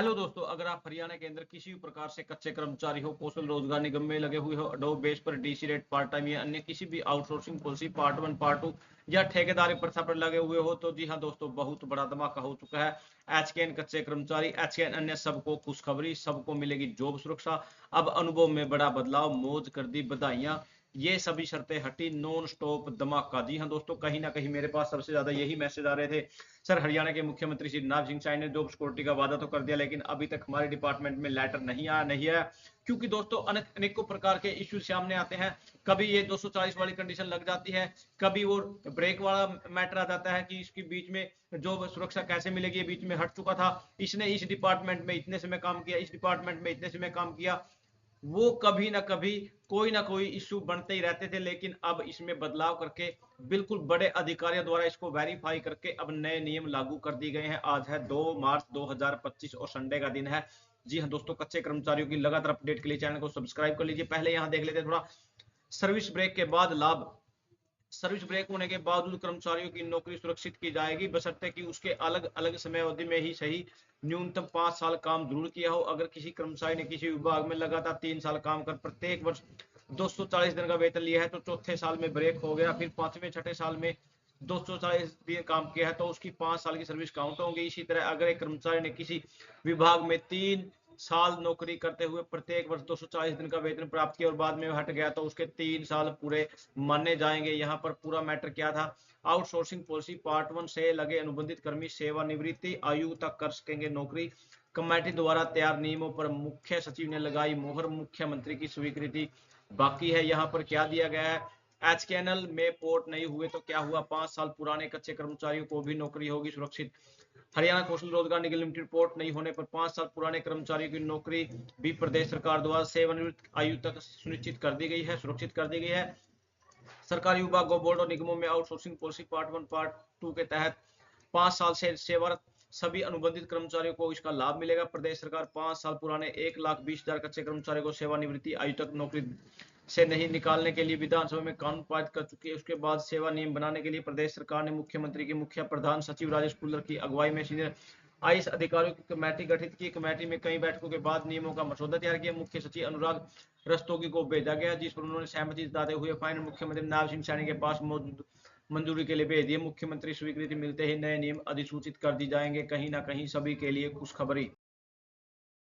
Hello दोस्तों, अगर आप हरियाणा के अंदर किसी भी प्रकार से कच्चे कर्मचारी हो, कौशल रोजगार निगम में लगे हुए हो, अडोब बेस पर डीसी रेट पार्ट टाइम या अन्य किसी भी outsourcing policy part one part two या ठेकेदारी प्रथा पर लगे हुए हो, तो जी हाँ दोस्तों, बहुत बड़ा धमाका हो चुका है। एचकेएन कच्चे कर्मचारी, एचकेएन अन्य सबको खुशखबरी, सबको मिलेगी जॉब सुरक्षा। अब अनुभव में बड़ा बदलाव, मौज कर दी बधाइयां। ये सभी शर्तें हटी, नॉन स्टॉप धमाका। जी हाँ दोस्तों, कहीं ना कहीं मेरे पास सबसे ज्यादा यही मैसेज आ रहे थे। सर, हरियाणा के मुख्यमंत्री श्री नवनाथ सिंह साइन ने जॉब सिक्योरिटी का वादा तो कर दिया, लेकिन अभी तक हमारे डिपार्टमेंट में लेटर नहीं आया। क्योंकि दोस्तों अनेकों प्रकार के इश्यूज सामने आते हैं। कभी ये 240 वाली कंडीशन लग जाती है, कभी वो ब्रेक वाला मैटर आ जाता है कि इसके बीच में जॉब सुरक्षा कैसे मिलेगी, ये बीच में हट चुका था। इसने इस डिपार्टमेंट में इतने समय काम किया, इस डिपार्टमेंट में इतने समय काम किया। वो कभी ना कभी कोई ना कोई इश्यू बनते ही रहते थे, लेकिन अब इसमें बदलाव करके बिल्कुल बड़े अधिकारियों द्वारा इसको वेरीफाई करके अब नए नियम लागू कर दिए गए हैं। आज है 2 मार्च 2025 और संडे का दिन है। जी हाँ दोस्तों, कच्चे कर्मचारियों की लगातार अपडेट के लिए चैनल को सब्सक्राइब कर लीजिए। पहले यहाँ देख लेते हैं थोड़ा सर्विस ब्रेक के बाद लाभ। सर्विस ब्रेक होने के बावजूद कर्मचारियों की नौकरी सुरक्षित की जाएगी, बशर्ते कि उसके अलग अलग समय अवधि में ही सही न्यूनतम 5 साल काम जरूर किया हो। अगर किसी कर्मचारी ने किसी विभाग में लगातार 3 साल काम कर प्रत्येक वर्ष 240 दिन का वेतन लिया है, तो चौथे साल में ब्रेक हो गया, फिर पांचवें छठे साल में 240 दिन काम किया है, तो उसकी 5 साल की सर्विस काउंट होंगी। इसी तरह अगर एक कर्मचारी ने किसी विभाग में 3 साल नौकरी करते हुए प्रत्येक वर्ष 240 दिन का वेतन प्राप्त किया और बाद में हट गया, तो उसके 3 साल पूरे माने जाएंगे। यहाँ पर पूरा मैटर क्या था? आउटसोर्सिंग पॉलिसी पार्ट वन से लगे अनुबंधित कर्मी सेवानिवृत्ति आयु तक कर सकेंगे नौकरी। कमेटी द्वारा तैयार नियमों पर मुख्य सचिव ने लगाई मोहर, मुख्यमंत्री की स्वीकृति बाकी है। यहाँ पर क्या दिया गया है? एचकेएनएल में पोर्ट नहीं हुए तो क्या हुआ? 5 साल पुराने कच्चे कर्मचारियों को भी नौकरी होगी सुरक्षित। हरियाणा कौशल रोजगार निगम लिमिटेड पोर्ट नहीं होने पर 5 साल पुराने कर्मचारियों की नौकरी भी प्रदेश सरकार द्वारा सेवानिवृत्त आयु तक सुनिश्चित कर दी गई है, सुरक्षित कर दी गई है। सरकारी विभागों, बोर्ड और निगमों में outsourcing policy part one part two के तहत 5 साल से सेवारत सभी अनुबंधित कर्मचारियों को इसका लाभ मिलेगा। प्रदेश सरकार 5 साल पुराने 1,20,000 कच्चे कर्मचारियों को सेवानिवृत्ति आयु तक नौकरी से नहीं निकालने के लिए विधानसभा में कानून पारित कर चुकी है। उसके बाद सेवा नियम बनाने के लिए प्रदेश सरकार ने मुख्यमंत्री की मुख्य प्रधान सचिव राजेश कुल्लर की अगुवाई में सीनियर आईएएस अधिकारियों की कमेटी गठित की। कमेटी में कई बैठकों के बाद नियमों का मसौदा तैयार किया। मुख्य सचिव अनुराग रस्तोगी को भेजा गया, जिस पर उन्होंने सहमति जताते हुए फाइनल मुख्यमंत्री नवनाथ सिंह सैनी के पास मौजूद मंजूरी के लिए भेज दिए। मुख्यमंत्री स्वीकृति मिलते ही नए नियम अधिसूचित कर दी जाएंगे। कहीं ना कहीं सभी के लिए खुशखबरी।